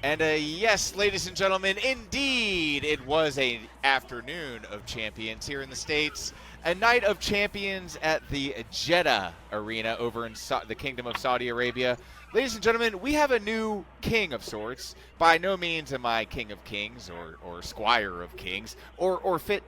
And yes, ladies and gentlemen, indeed, it was an afternoon of champions here in the States. A night of champions at the Jeddah Arena over in the Kingdom of Saudi Arabia. Ladies and gentlemen, we have a new king of sorts. By no means am I king of kings or squire of kings or fit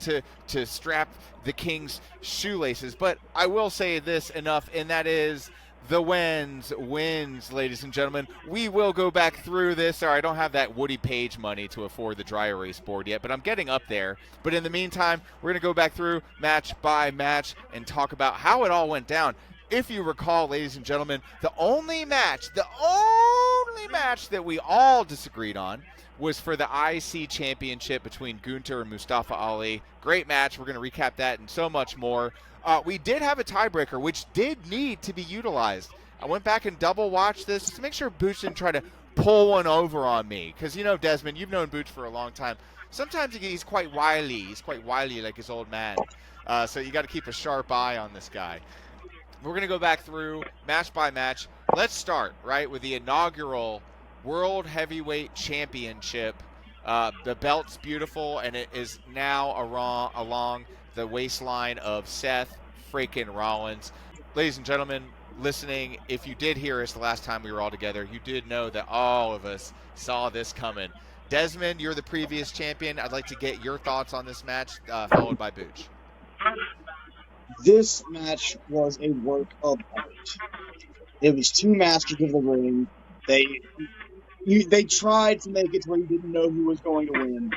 to strap the king's shoelaces. But I will say this enough, and that is the Wenz wins, ladies and gentlemen. We will go back through this. Sorry, I don't have that Woody Page money to afford the dry erase board yet, but I'm getting up there. But in the meantime, we're going to go back through match by match and talk about how it all went down. If you recall, ladies and gentlemen, the only match that we all disagreed on was for the IC championship between Gunter and Mustafa Ali. Great match. We're going to recap that and so much more. We did have a tiebreaker, which did need to be utilized. I went back and double watched this to make sure Booch didn't try to pull one over on me. Because, you know, Desmond, you've known Booch for a long time. Sometimes he's quite wily. He's quite wily like his old man. So you got to keep a sharp eye on this guy. We're going to go back through match by match. Let's start, right, with the inaugural World Heavyweight Championship. The belt's beautiful, and it is now along the waistline of Seth freaking Rollins. Ladies and gentlemen, listening, if you did hear us the last time we were all together, you did know that all of us saw this coming. Desmond, you're the previous champion. I'd like to get your thoughts on this match, followed by Booch. This match was a work of art. It was two masters of the ring. They tried to make it to where you didn't know who was going to win,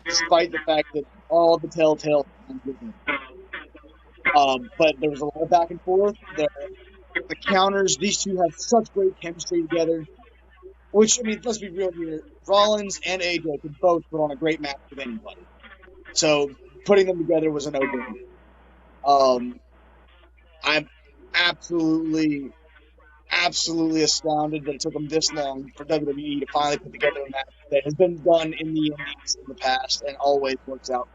despite the fact that all the telltale signs were there. But there was a lot of back and forth. The counters, these two had such great chemistry together. Which, I mean, let's be real here. Rollins and AJ could both put on a great match with anybody. So putting them together was a no-brainer. I'm absolutely astounded that it took them this long for WWE to finally put together a match that has been done in the Indies in the past and always works out.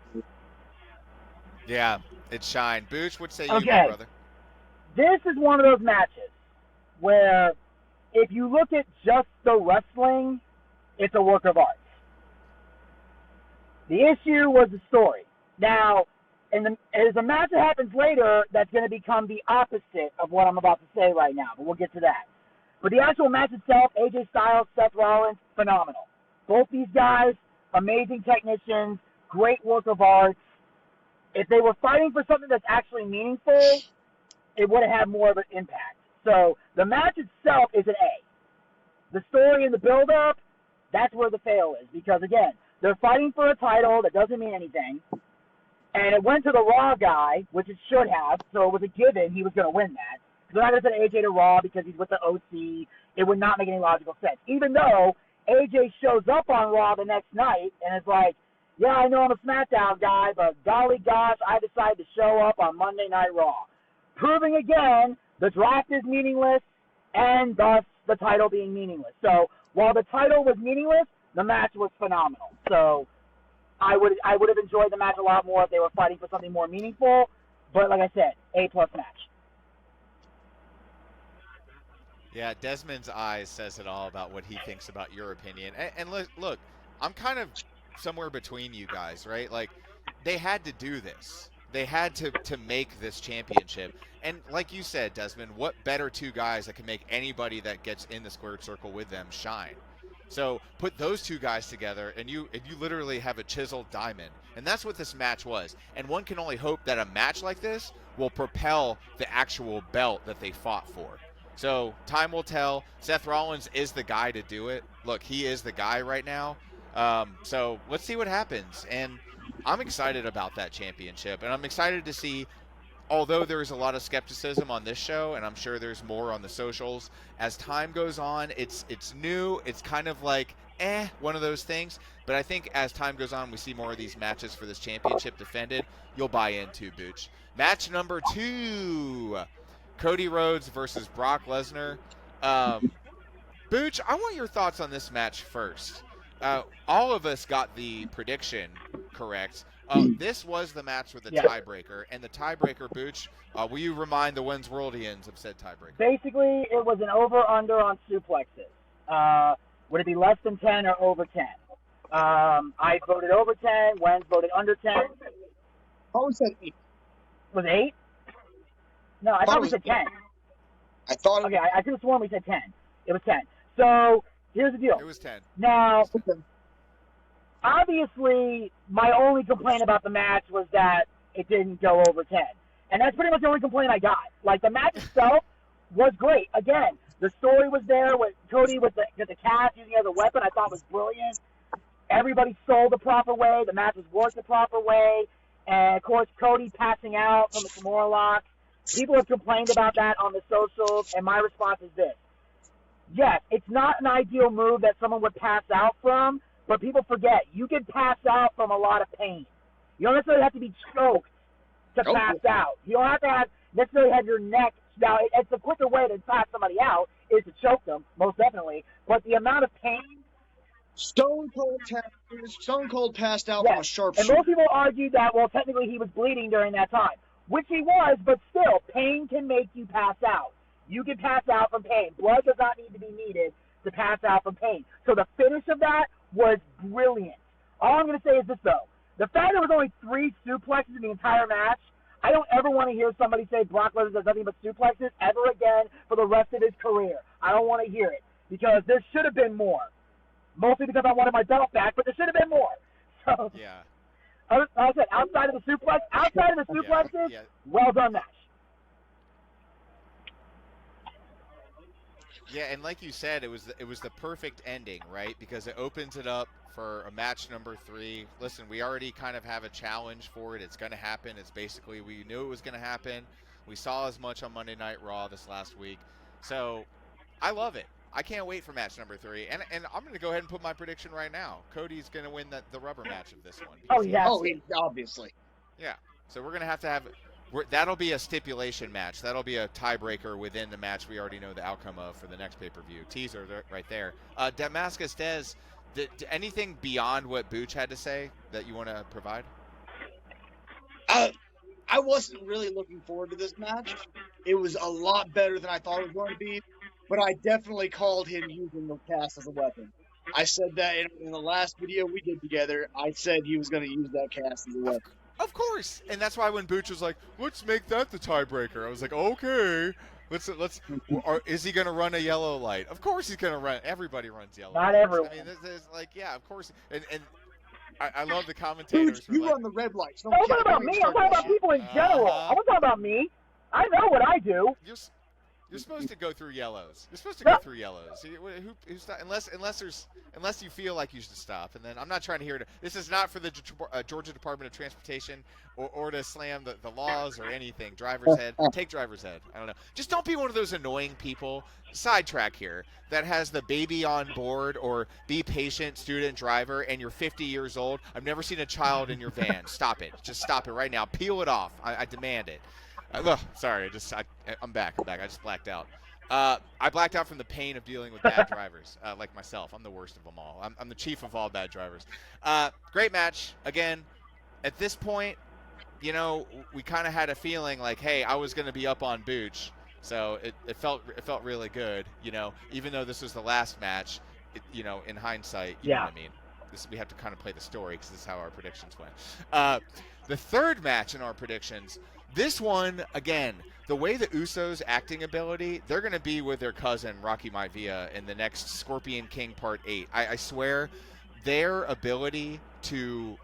Yeah, it shined. Booch, what say you, my brother? This is one of those matches where if you look at just the wrestling, it's a work of art. The issue was the story. Now, there's a match that happens later that's going to become the opposite of what I'm about to say right now, but we'll get to that. But the actual match itself, AJ Styles, Seth Rollins, phenomenal. Both these guys, amazing technicians, great work of art. If they were fighting for something that's actually meaningful, it would have had more of an impact. So the match itself is an A. The story and the build-up, that's where the fail is. Because, again, they're fighting for a title that doesn't mean anything. And it went to the Raw guy, which it should have, so it was a given he was going to win that. They're not going to send AJ to Raw because he's with the OC. It would not make any logical sense. Even though AJ shows up on Raw the next night and is like, yeah, I know I'm a SmackDown guy, but golly gosh, I decided to show up on Monday Night Raw. Proving again, the draft is meaningless and thus the title being meaningless. So while the title was meaningless, the match was phenomenal. So I would have enjoyed the match a lot more if they were fighting for something more meaningful. But like I said, A+ match. Yeah, Desmond's eyes says it all about what he thinks about your opinion. And look, I'm kind of somewhere between you guys, right? Like, they had to do this. They had to make this championship. And like you said, Desmond, what better two guys that can make anybody that gets in the squared circle with them shine? So put those two guys together, and you literally have a chiseled diamond. And that's what this match was. And one can only hope that a match like this will propel the actual belt that they fought for. So time will tell. Seth Rollins is the guy to do it. Look, he is the guy right now. So let's see what happens. And I'm excited about that championship. And I'm excited to see, although there's a lot of skepticism on this show, and I'm sure there's more on the socials, as time goes on, it's new. It's kind of like, one of those things. But I think as time goes on, we see more of these matches for this championship defended. You'll buy into, Booch. Match number 2. Cody Rhodes versus Brock Lesnar. Booch, I want your thoughts on this match first. All of us got the prediction correct. This was the match with the tiebreaker. And the tiebreaker, Booch, will you remind the Wenz Worldians of said tiebreaker? Basically, it was an over-under on suplexes. Would it be less than 10 or over 10? I voted over 10. Wenz voted under 10. I said 8. Was it 8? No, I thought we said 10. I thought. Okay, I could have sworn we said 10. It was 10. So here's the deal. It was 10. Now, obviously, my only complaint about the match was that it didn't go over 10. And that's pretty much the only complaint I got. Like, the match itself was great. Again, the story was there with Cody with the cast using it as a weapon. I thought was brilliant. Everybody sold the proper way. The match was worked the proper way. And, of course, Cody passing out from the Kimura lock. People have complained about that on the socials, and my response is this. Yes, it's not an ideal move that someone would pass out from, but people forget, you can pass out from a lot of pain. You don't necessarily have to be choked to pass out. You don't have to necessarily have your neck. Now, it's a quicker way to pass somebody out is to choke them, most definitely. But the amount of pain. Stone Cold passed out from a sharpshooter. And most people argued that, well, technically he was bleeding during that time, which he was, but still, pain can make you pass out. You can pass out from pain. Blood does not need to be needed to pass out from pain. So the finish of that was brilliant. All I'm going to say is this, though. The fact there was only 3 suplexes in the entire match, I don't ever want to hear somebody say Brock Lesnar does nothing but suplexes ever again for the rest of his career. I don't want to hear it because there should have been more. Mostly because I wanted my belt back, but there should have been more. So, yeah. Like I said, outside of the suplexes, well done match. Yeah, and like you said, it was the perfect ending, right? Because it opens it up for a match number 3. Listen, we already kind of have a challenge for it. It's going to happen. It's basically, we knew it was going to happen. We saw as much on Monday Night Raw this last week. So, I love it. I can't wait for match number 3. And I'm going to go ahead and put my prediction right now. Cody's going to win the rubber match of this one. Obviously. Yeah. So we're going to have that'll be a stipulation match. That'll be a tiebreaker within the match we already know the outcome of for the next pay-per-view. Teaser right there. Damascus Des, anything beyond what Booch had to say that you want to provide? I wasn't really looking forward to this match. It was a lot better than I thought it was going to be, but I definitely called him using the cast as a weapon. I said that in the last video we did together. I said he was going to use that cast as a weapon. Of course, and that's why when Booch was like, "Let's make that the tiebreaker," I was like, "Okay, let's." Is he going to run a yellow light? Of course he's going to run. Everybody runs yellow. Not lights. everyone. I mean, there's like, yeah, of course, and I love the commentators. Booch, you run the red lights. Don't talk about me. I'm talking about people in general. I'm not talking about me. I know what I do. You're supposed to go through yellows. You're supposed to go through yellows. Unless you feel like you should stop. And then I'm not trying to hear it. This is not for the Georgia Department of Transportation or to slam the laws or anything. Driver's head. Take driver's head. I don't know. Just don't be one of those annoying people. Sidetrack here. That has the baby on board or be patient student driver and you're 50 years old. I've never seen a child in your van. Stop it. Just stop it right now. Peel it off. I demand it. Sorry, I'm back. I just blacked out. I blacked out from the pain of dealing with bad drivers, like myself. I'm the worst of them all. I'm the chief of all bad drivers. Great match. Again, at this point, we kind of had a feeling like, hey, I was going to be up on Booch, so it felt really good. Even though this was the last match, in hindsight, you know what I mean. We have to kind of play the story because this is how our predictions went. The third match in our predictions. This one, again, the way the Usos' acting ability, they're going to be with their cousin, Rocky Maivia, in the next Scorpion King Part 8. I swear, their ability to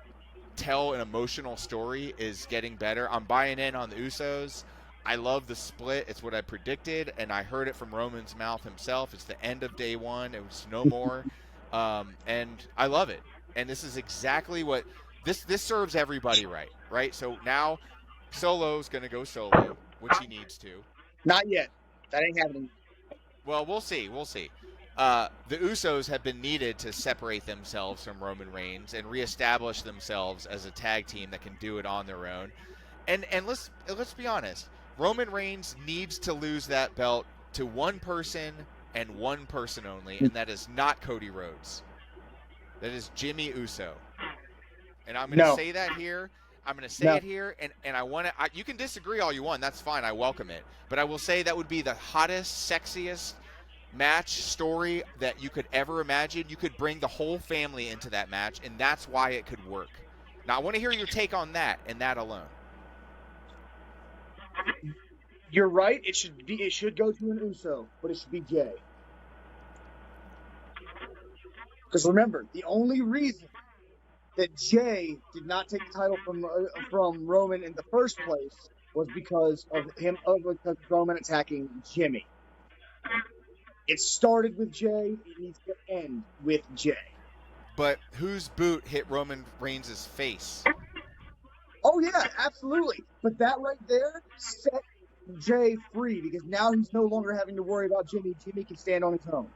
tell an emotional story is getting better. I'm buying in on the Usos. I love the split. It's what I predicted, and I heard it from Roman's mouth himself. It's the end of day 1. It was no more. And I love it. And this is exactly what this serves everybody right? So now Solo's going to go solo, which he needs to. Not yet. That ain't happening. Well, we'll see. The Usos have been needed to separate themselves from Roman Reigns and reestablish themselves as a tag team that can do it on their own. And let's be honest. Roman Reigns needs to lose that belt to one person and one person only, and that is not Cody Rhodes. That is Jimmy Uso. And I'm going to say that here. I'm going to say it here, and I want to. You can disagree all you want. That's fine. I welcome it. But I will say that would be the hottest, sexiest match story that you could ever imagine. You could bring the whole family into that match, and that's why it could work. Now, I want to hear your take on that and that alone. You're right. It should go to an Uso, but it should be Jay. Because remember, the only reason that Jay did not take the title from Roman in the first place was because of Roman attacking Jimmy. It started with Jay. It needs to end with Jay. But whose boot hit Roman Reigns' face? Oh, yeah, absolutely. But that right there set Jay free because now he's no longer having to worry about Jimmy. Jimmy can stand on his own.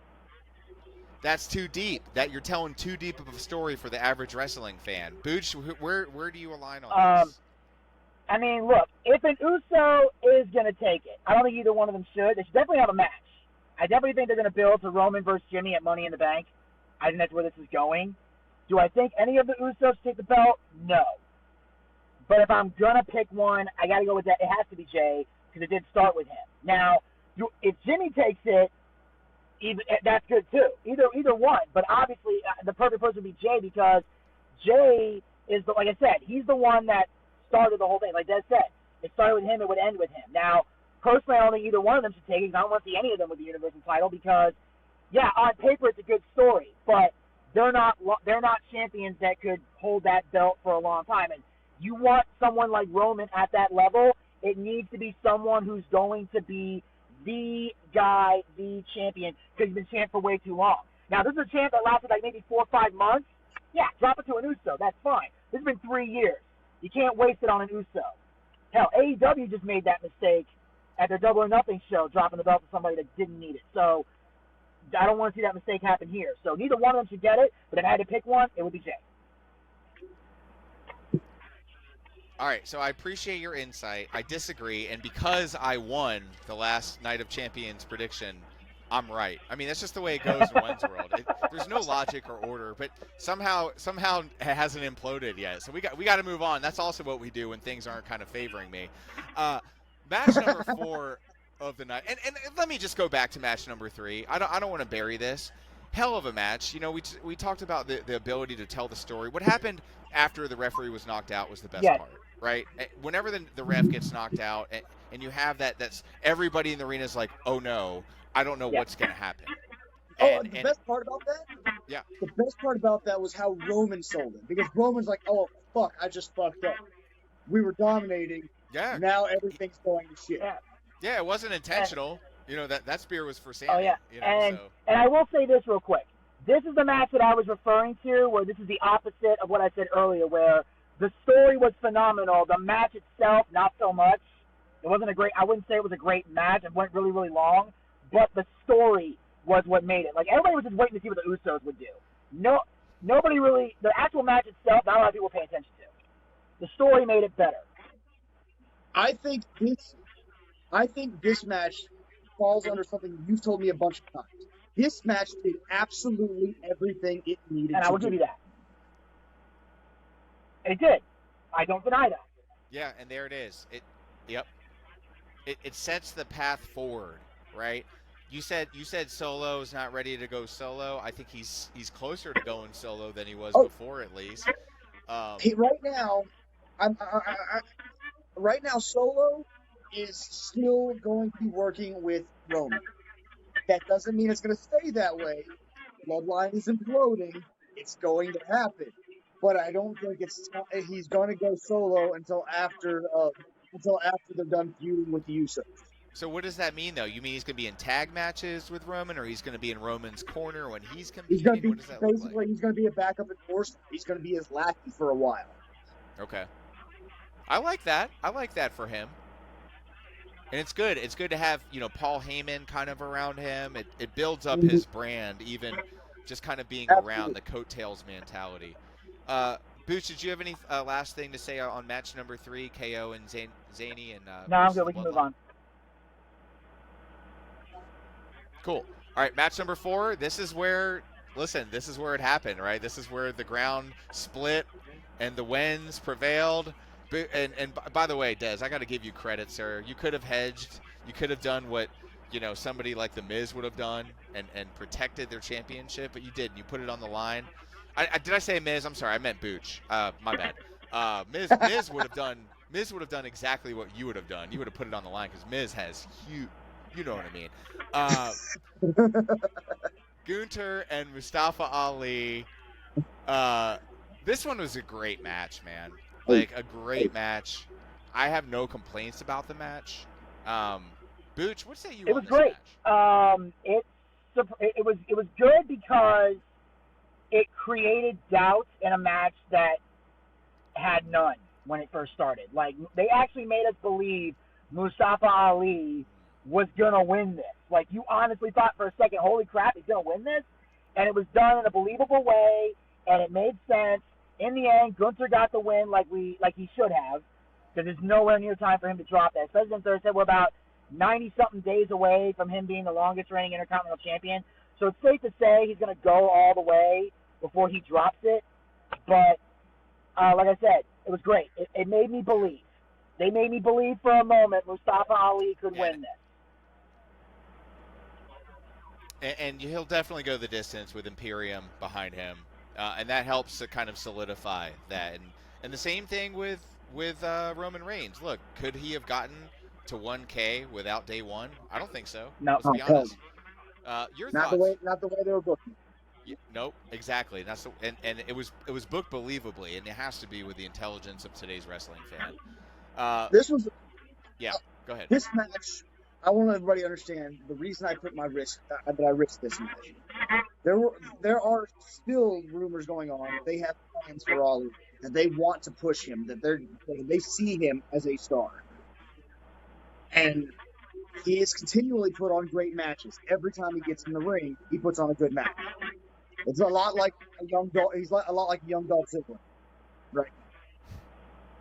That's too deep. That you're telling too deep of a story for the average wrestling fan. Booch, where do you align on this? I mean, look, if an Uso is going to take it, I don't think either one of them should. They should definitely have a match. I definitely think they're going to build to Roman versus Jimmy at Money in the Bank. I think that's where this is going. Do I think any of the Usos take the belt? No. But if I'm going to pick one, I got to go with that. It has to be Jay because it did start with him. Now, if Jimmy takes it, that's good too. Either one. But obviously, the perfect person would be Jay because Jay is, like I said, he's the one that started the whole thing. Like Des said, it started with him, it would end with him. Now, personally, I don't think either one of them should take it. I don't want to see any of them with the Universal title because, yeah, on paper it's a good story, but they're not champions that could hold that belt for a long time. And you want someone like Roman at that level, it needs to be someone who's going to be the guy, the champion, because he's been champ for way too long. Now, this is a champ that lasted like maybe 4 or 5 months. Yeah, drop it to an Uso. That's fine. This has been 3 years. You can't waste it on an Uso. Hell, AEW just made that mistake at their Double or Nothing show, dropping the belt to somebody that didn't need it. So I don't want to see that mistake happen here. So neither one of them should get it, but if I had to pick one, it would be Jay. All right, so I appreciate your insight. I disagree, and because I won the last Night of Champions prediction, I'm right. I mean, that's just the way it goes in Wenz World. There's no logic or order, but somehow it hasn't imploded yet. So we got to move on. That's also what we do when things aren't kind of favoring me. Match number 4 of the night, and let me just go back to match number 3. I don't want to bury this. Hell of a match. You know, we talked about the ability to tell the story. What happened after the referee was knocked out was the best part, right? Whenever the ref gets knocked out, and you have that's everybody in the arena is like, oh no, I don't know what's going to happen. And the best part about that? Yeah. The best part about that was how Roman sold it. Because Roman's like, oh, fuck, I just fucked up. We were dominating. Yeah. Now everything's going to shit. Yeah, it wasn't intentional. You know, that spear was for Sammy. Oh, yeah. You know, and I will say this real quick. This is the match that I was referring to, where this is the opposite of what I said earlier, where the story was phenomenal. The match itself, not so much. It wasn't I wouldn't say it was a great match. It went really, really long. But the story was what made it. Like, everybody was just waiting to see what the Usos would do. Nobody really, the actual match itself, not a lot of people pay attention to. The story made it better. I think this match falls under something you've told me a bunch of times. This match did absolutely everything it needed to do. And I will give you that. It did. I don't deny that. Yeah, and there it is. It sets the path forward, right? You said Solo is not ready to go solo. I think he's closer to going solo than he was before, at least. Right now, Solo is still going to be working with Roman. That doesn't mean it's going to stay that way. Bloodline is imploding. It's going to happen. But I don't think he's going to go solo until after they're done feuding with the Usos. So what does that mean, though? You mean he's going to be in tag matches with Roman, or he's going to be in Roman's corner when he's competing? He's going to be, what does that look like? Basically, he's going to be a backup enforcer. He's going to be his lackey for a while. Okay. I like that. I like that for him. And it's good. It's good to have, Paul Heyman kind of around him. It builds up his brand, even just kind of being around the coattails mentality. Booch, did you have any last thing to say on match number 3, KO and Zany? No, I'm good. We can move on. Cool. All right, match number 4. This is where it happened, right? This is where the ground split and the Wenz prevailed. And by the way, Des, I got to give you credit, sir. You could have hedged. You could have done what somebody like The Miz would have done and protected their championship, but you didn't. You put it on the line. Did I say Miz? I'm sorry, I meant Booch. My bad. Miz would have done. Miz would have done exactly what you would have done. You would have put it on the line because Miz has huge. You know what I mean. Gunther and Mustafa Ali. This one was a great match, man. Like a great match. I have no complaints about the match. Booch, what say you It on was this great. match? It was good because it created doubt in a match that had none when it first started. Like, they actually made us believe Mustafa Ali was going to win this. Like, you honestly thought for a second, holy crap, he's going to win this? And it was done in a believable way, and it made sense. In the end, Gunther got the win like he should have, because there's nowhere near time for him to drop that. Especially since Thursday, we're about 90-something days away from him being the longest-reigning Intercontinental Champion. So it's safe to say he's going to go all the way before he drops it. But, like I said, it was great. It made me believe. They made me believe for a moment Mustafa Ali could win this. And he'll definitely go the distance with Imperium behind him. And that helps to kind of solidify that. And the same thing with Roman Reigns. Look, could he have gotten to 1K without day one? I don't think so. No. Let's be honest. Your Not thoughts? the way they were booking. Yeah, nope, exactly. And it was booked believably, and it has to be with the intelligence of today's wrestling fan. This was Yeah, go ahead. this match. I want everybody to understand the reason I put my risk that I risked this match. There are still rumors going on. They have plans for Ali, that they want to push him, that they see him as a star, and he is continually put on great matches. Every time he gets in the ring, he puts on a good match. It's a lot like a young Dolph. He's a lot like young Dolph Ziggler, right?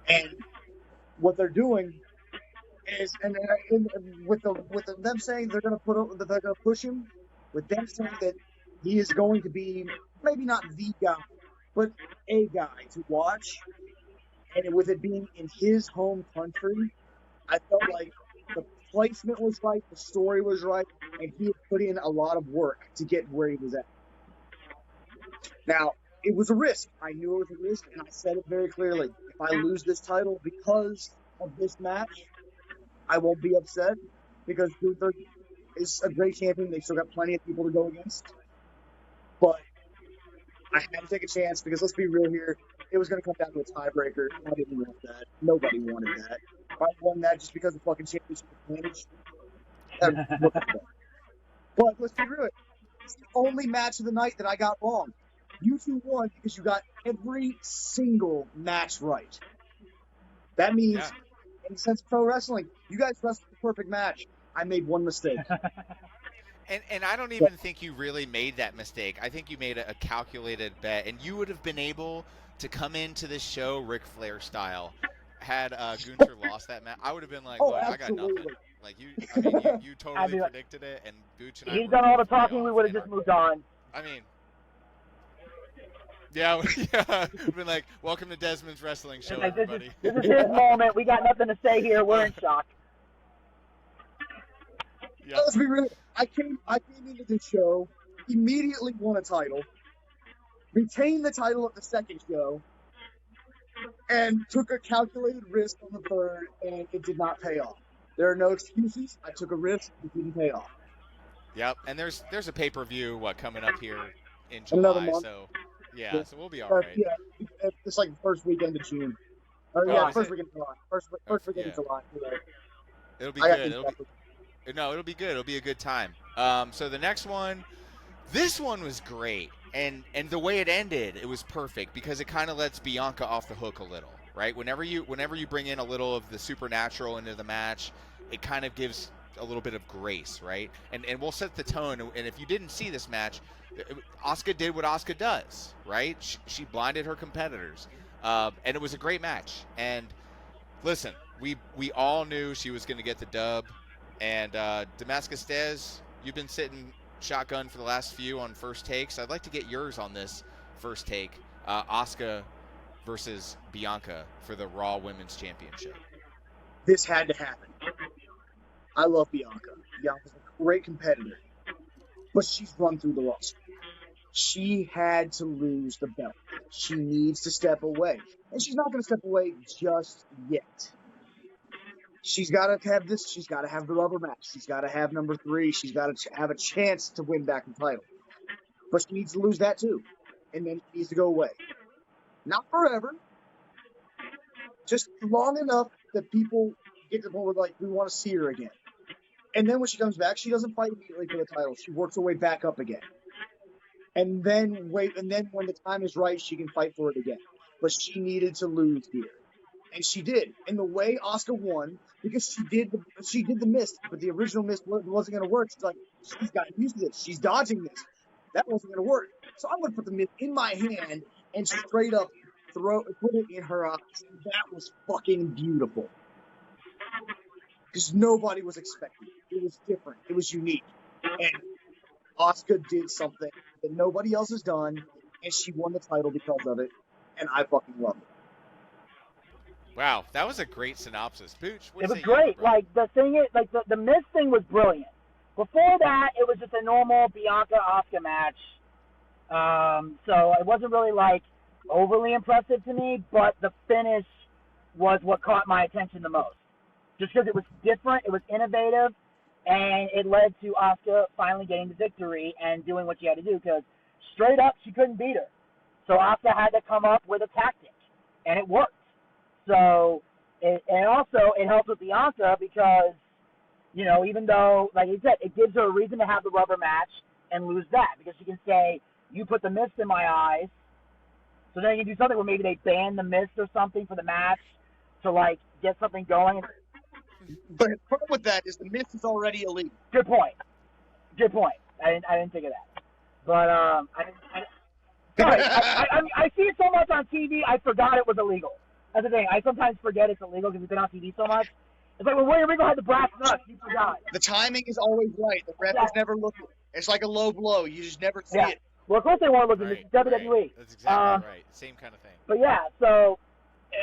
And what they're doing is, and with them saying they're going to push him, with them saying that he is going to be maybe not the guy, but a guy to watch, and with it being in his home country, I felt like the placement was right, the story was right, and he had put in a lot of work to get where he was at. Now, it was a risk. I knew it was a risk, and I said it very clearly. If I lose this title because of this match, I won't be upset, because Gunther is a great champion. They've still got plenty of people to go against. But I had to take a chance, because let's be real here, it was going to come down to a tiebreaker. I didn't want that. Nobody wanted that. If I won that just because of fucking championship advantage, but let's be real. It's the only match of the night that I got wrong. You two won because you got every single match right. That means, in the sense of pro wrestling, you guys wrestled the perfect match. I made one mistake. And I don't even think you really made that mistake. I think you made a calculated bet, and you would have been able to come into this show Ric Flair style. Had Gunther lost that match, I would have been like, look, I got nothing. Like, you totally predicted it, and Booch and I. He's done all the talking. We would have just moved on. I mean, yeah. We've been like, welcome to Desmond's wrestling show, Like, everybody. This is his moment. We got nothing to say here. We're in shock. Yeah. Let's be real. I came into this show, immediately won a title, retained the title at the second show, and took a calculated risk on the third, and it did not pay off. There are no excuses. I took a risk. It didn't pay off. Yep, and there's a pay-per-view coming up here in Another July, month. so yeah, so we'll be all right. Yeah, it's like the first weekend of June. Or, first weekend of July. First weekend of July. Right. It'll be good. It'll be good. It'll be a good time. So the next one, this one was great, and the way it ended, it was perfect, because it kind of lets Bianca off the hook a little, right? Whenever you bring in a little of the supernatural into the match, it kind of gives a little bit of grace, right? And we'll set the tone. And if you didn't see this match, Asuka did what Asuka does, right? She blinded her competitors, and it was a great match. And listen, we all knew she was going to get the dub. And Damascus Dez, you've been sitting shotgun for the last few on first takes. I'd like to get yours on this first take. Asuka versus Bianca for the Raw Women's Championship. This had to happen. I love Bianca. Bianca's a great competitor, but she's run through the roster. She had to lose the belt. She needs to step away, and she's not going to step away just yet. She's got to have this. She's got to have the rubber match. She's got to have number 3. She's got to have a chance to win back the title, but she needs to lose that too, and then she needs to go away. Not forever, just long enough that people get to the point where like we want to see her again. And then when she comes back, she doesn't fight immediately for the title. She works her way back up again. And then when the time is right, she can fight for it again. But she needed to lose here. And she did. And the way Asuka won, because she did the mist, but the original mist wasn't going to work. She's like, she's gotten used to this. She's dodging this. That wasn't going to work. So I'm going to put the mist in my hand and straight up put it in her eyes. And that was fucking beautiful. Because nobody was expecting it. It was different. It was unique. And Asuka did something that nobody else has done, and she won the title because of it, and I fucking love it. Wow, that was a great synopsis. Booch, what It do was you say? great. Like, the thing is, like, the Miz thing was brilliant. Before that, it was just a normal Bianca-Asuka match. So it wasn't really, like, overly impressive to me, but the finish was what caught my attention the most. Just because it was different, it was innovative, and it led to Asuka finally getting the victory and doing what she had to do, because straight up, she couldn't beat her. So Asuka had to come up with a tactic, and it worked. So, and also, it helps with Bianca because, you know, even though, like you said, it gives her a reason to have the rubber match and lose that, because she can say, you put the mist in my eyes, so then you can do something where maybe they ban the mist or something for the match to, like, get something going. But the problem with that is the mist is already illegal. Good point. I didn't think of that. But I see it so much on TV. I forgot it was illegal. That's the thing. I sometimes forget it's illegal because we've been on TV so much. It's like when William Regal had the brass nuts. You forgot. The timing is always right. The ref is never looking. It's like a low blow. You just never see it. Well, of course they weren't looking. Right, This is WWE. right. That's exactly right. Same kind of thing. But yeah, so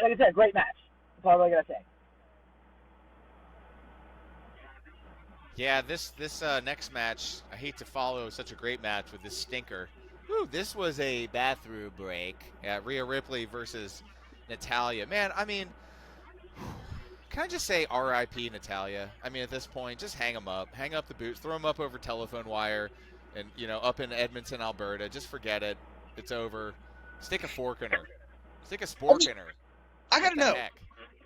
like I said, great match. That's all I gotta say. Yeah, this next match, I hate to follow such a great match with this stinker. Whew, this was a bathroom break. Rhea Ripley versus Natalya. Man, I mean, can I just say R.I.P. Natalya? I mean, at this point, just hang them up. Hang up the boots. Throw them up over telephone wire and, you know, up in Edmonton, Alberta. Just forget it. It's over. Stick a fork in her. Stick a spork in her. I gotta know, Heck?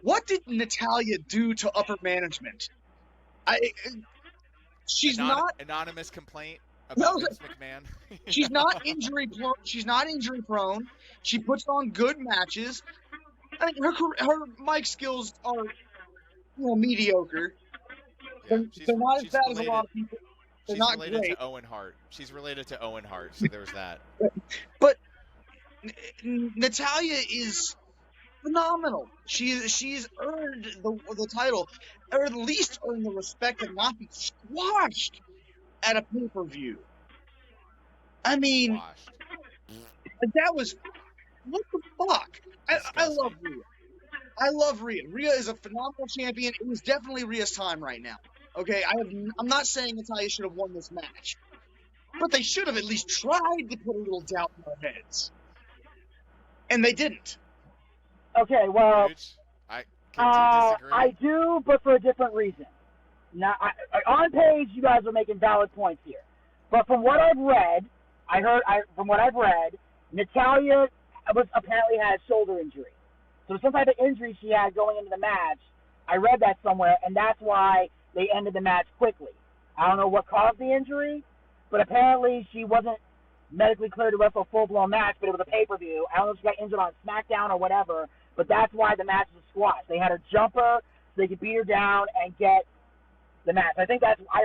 what did Natalya do to upper management? She's not anonymous complaint about No, Vince McMahon. she's not injury prone. She's not injury prone. She puts on good matches. I mean, her mic skills are, mediocre. Yeah, They're not as bad as a lot of people. They're She's not related great. to Owen Hart. She's related to Owen Hart, so there's that. But Natalya is phenomenal. She's earned the title, or at least earned the respect and not be squashed at a pay-per-view. I mean, Washed. that was what the fuck. I love Rhea. I love Rhea. Rhea is a phenomenal champion. It was definitely Rhea's time right now. Okay, I'm not saying Natalya should have won this match, but they should have at least tried to put a little doubt in our heads, and they didn't. Okay, well, Can you disagree? I do, but for a different reason. Now, on page, you guys are making valid points here, but from what I've read, Natalya apparently had a shoulder injury, so some type of injury she had going into the match. I read that somewhere, and that's why they ended the match quickly. I don't know what caused the injury, but apparently she wasn't medically cleared to wrestle a full-blown match, but it was a pay-per-view. I don't know if she got injured on SmackDown or whatever, but that's why the match was squashed. They had her jump her so they could beat her down and get the match. I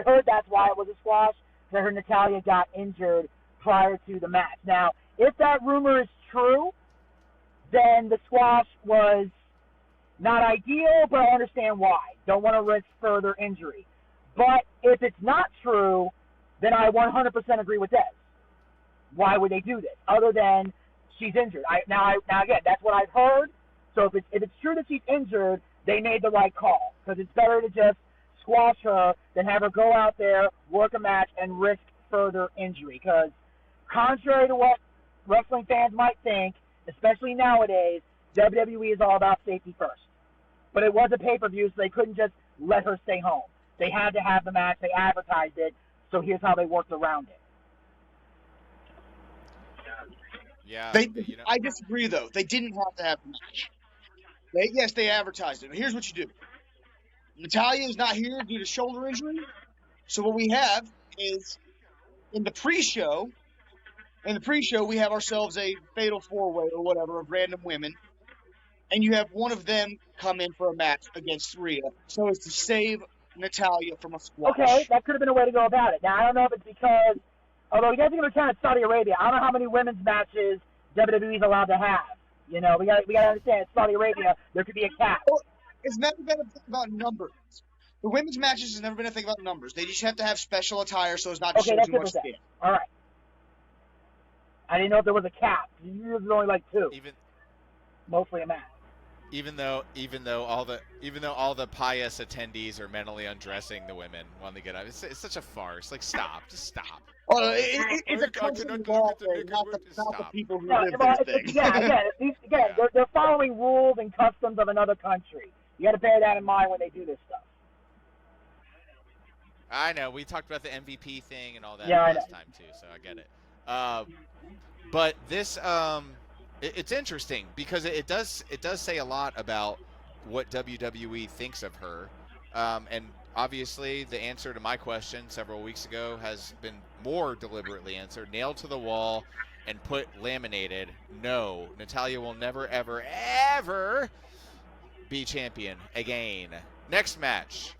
heard that's why it was a squash, because I heard Natalya got injured prior to the match. Now, if that rumor is true, then the squash was not ideal, but I understand why. Don't want to risk further injury. But if it's not true, then I 100% agree with Des. Why would they do this? Other than she's injured. Now again, that's what I've heard. So if it's true that she's injured, they made the right call, because it's better to just squash her than have her go out there, work a match, and risk further injury. Because contrary to what wrestling fans might think, especially nowadays, WWE is all about safety first. But it was a pay-per-view, so they couldn't just let her stay home. They had to have the match. They advertised it, so here's how they worked around it. Yeah. I disagree, though. They didn't have to have the match. Yes, they advertised it. But here's what you do. Natalya is not here due to shoulder injury. So what we have is in the pre-show, we have ourselves a fatal four-way or whatever of random women. And you have one of them come in for a match against Rhea. So as to save Natalya from a squash. Okay, that could have been a way to go about it. Now, I don't know if it's because, although you guys are going to turn at Saudi Arabia, I don't know how many women's matches WWE is allowed to have. You know, we got to understand, it's Saudi Arabia, there could be a cap. Well, it's never been a thing about numbers. The women's matches has never been a thing about numbers. They just have to have special attire so it's not to show too much skin. All right. I didn't know if there was a cap. Usually there's only like two. Mostly a match. Even though all the pious attendees are mentally undressing the women when they get up, it's such a farce. Like, just stop. Well, it's a custom law thing, not the people who live this thing. They're following rules and customs of another country. You got to bear that in mind when they do this stuff. I know. We talked about the MVP thing and all that last time too, so I get it. But this, it's interesting because it does say a lot about what WWE thinks of her, and obviously the answer to my question several weeks ago has been more deliberately answered, nailed to the wall, and put laminated. No, Natalya will never, ever, ever be champion again. Next match.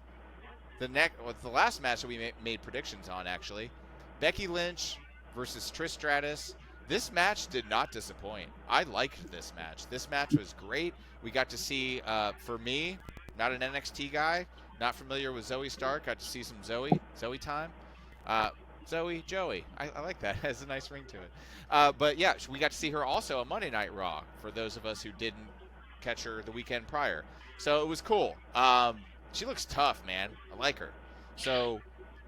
The last match that we made predictions on, actually. Becky Lynch versus Trish Stratus. This match did not disappoint. I liked this match. This match was great. We got to see, for me, not an NXT guy, not familiar with Zoe Stark, got to see some Zoe time. Joey. I like that. It has a nice ring to it. But yeah, we got to see her also on Monday Night Raw, for those of us who didn't catch her the weekend prior. So it was cool. She looks tough, man. I like her. So,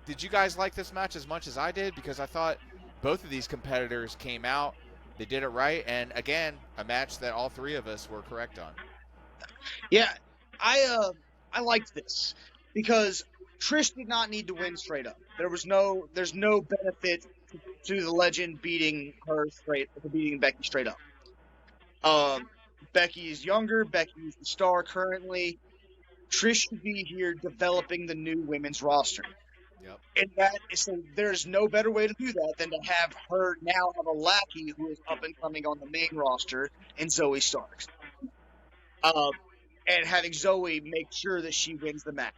did you guys like this match as much as I did? Because I thought both of these competitors came out, they did it right, and again, a match that all three of us were correct on. Yeah, I liked this because Trish did not need to win straight up. There's no benefit to the legend beating Becky straight up. Becky is younger. Becky is the star currently. Trish should be here developing the new women's roster. Yep. And there's no better way to do that than to have her now have a lackey who is up and coming on the main roster in Zoe Starks. And having Zoe make sure that she wins the match.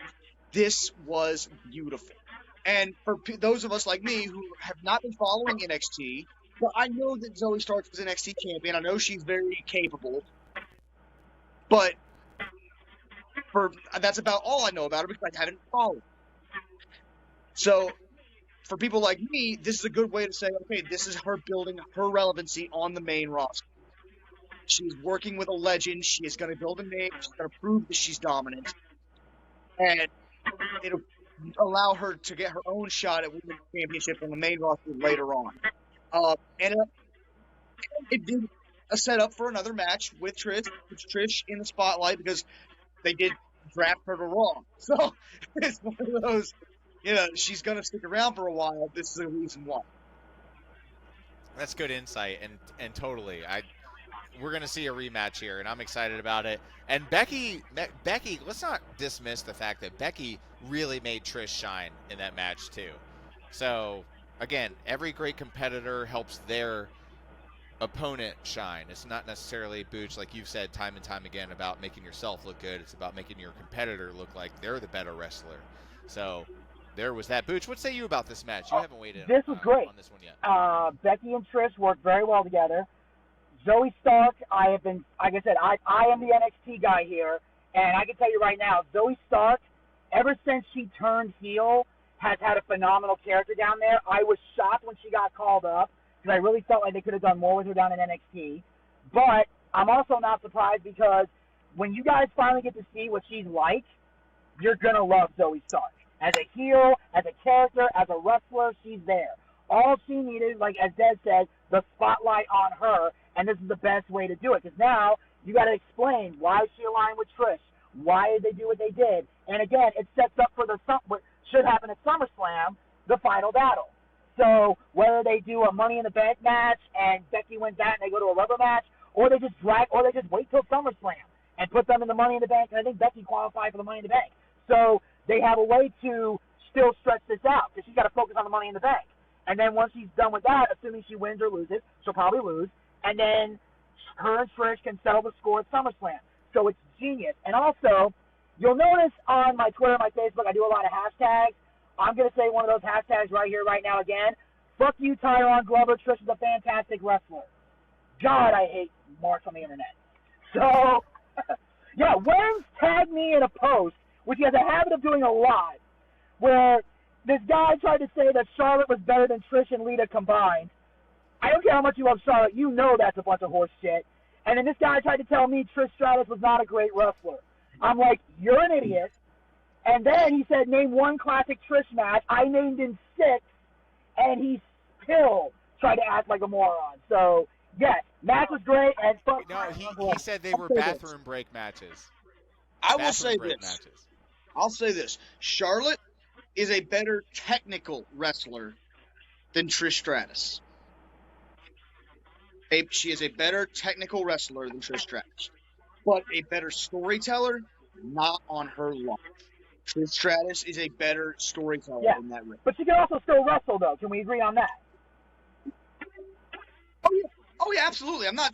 This was beautiful. And for those of us like me who have not been following NXT, but I know that Zoe Starks was NXT champion. I know she's very capable. But that's about all I know about her because I haven't followed. So, for people like me, this is a good way to say, okay, this is her building her relevancy on the main roster. She's working with a legend. She is going to build a name. She's going to prove that she's dominant. And it'll allow her to get her own shot at winning the championship on the main roster later on. And it did a setup for another match with Trish in the spotlight because they did draft her to Raw. So, it's one of those... she's going to stick around for a while. This is the reason why. That's good insight, and totally. We're going to see a rematch here, and I'm excited about it. And Becky, let's not dismiss the fact that Becky really made Trish shine in that match too. So, again, every great competitor helps their opponent shine. It's not necessarily, Booch, like you've said time and time again, about making yourself look good. It's about making your competitor look like they're the better wrestler. So... there was that. Booch, what say you about this match? You haven't weighed in this was great. On this one yet. Becky and Trish worked very well together. Zoe Stark, like I said, I am the NXT guy here, and I can tell you right now, Zoe Stark, ever since she turned heel, has had a phenomenal character down there. I was shocked when she got called up, because I really felt like they could have done more with her down in NXT. But I'm also not surprised because when you guys finally get to see what she's like, you're going to love Zoe Stark. As a heel, as a character, as a wrestler, she's there. All she needed, like as Dez said, the spotlight on her, and this is the best way to do it. Because now you got to explain why she aligned with Trish. Why did they do what they did? And again, it sets up for what should happen at SummerSlam, the final battle. So whether they do a Money in the Bank match and Becky wins that and they go to a rubber match, or they just wait till SummerSlam and put them in the Money in the Bank. And I think Becky qualified for the Money in the Bank. So they have a way to still stretch this out because she's got to focus on the Money in the Bank. And then once she's done with that, assuming she wins or loses, she'll probably lose. And then her and Trish can settle the score at SummerSlam. So it's genius. And also, you'll notice on my Twitter and my Facebook, I do a lot of hashtags. I'm going to say one of those hashtags right here, right now again. Fuck you, Tyron Glover. Trish is a fantastic wrestler. God, I hate marks on the internet. So, yeah, Wenz tagged me in a post, which he has a habit of doing a lot, where this guy tried to say that Charlotte was better than Trish and Lita combined. I don't care how much you love Charlotte. You know that's a bunch of horse shit. And then this guy tried to tell me Trish Stratus was not a great wrestler. I'm like, you're an idiot. And then he said, name one classic Trish match. I named him 6, and he still tried to act like a moron. So, yes, match was great. And no, he said they were bathroom break matches. I will say this. I'll say this. Charlotte is a better technical wrestler than Trish Stratus. She is a better technical wrestler than Trish Stratus. But a better storyteller, not on her watch. Trish Stratus is a better storyteller than that. But she can also still wrestle, though. Can we agree on that? Oh yeah, absolutely. I'm not.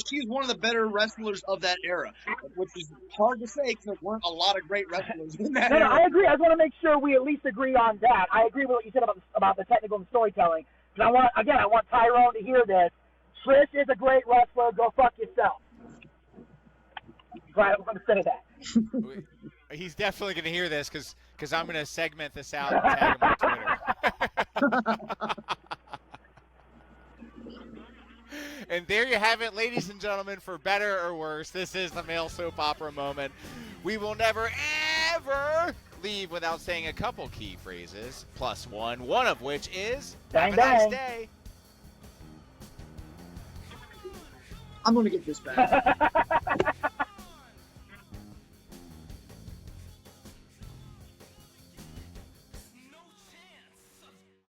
She's one of the better wrestlers of that era, which is hard to say because there weren't a lot of great wrestlers in that era. No, I agree. I just want to make sure we at least agree on that. I agree with what you said about the technical and storytelling. Because I want Tyrone to hear this. Trish is a great wrestler. Go fuck yourself. Glad I'm going to say that. He's definitely going to hear this because I'm going to segment this out and tag him on Twitter. And there you have it, ladies and gentlemen, for better or worse. This is the male soap opera moment. We will never, ever leave without saying a couple key phrases, plus one of which is, bang, have a nice bang. day. I'm going to get this back.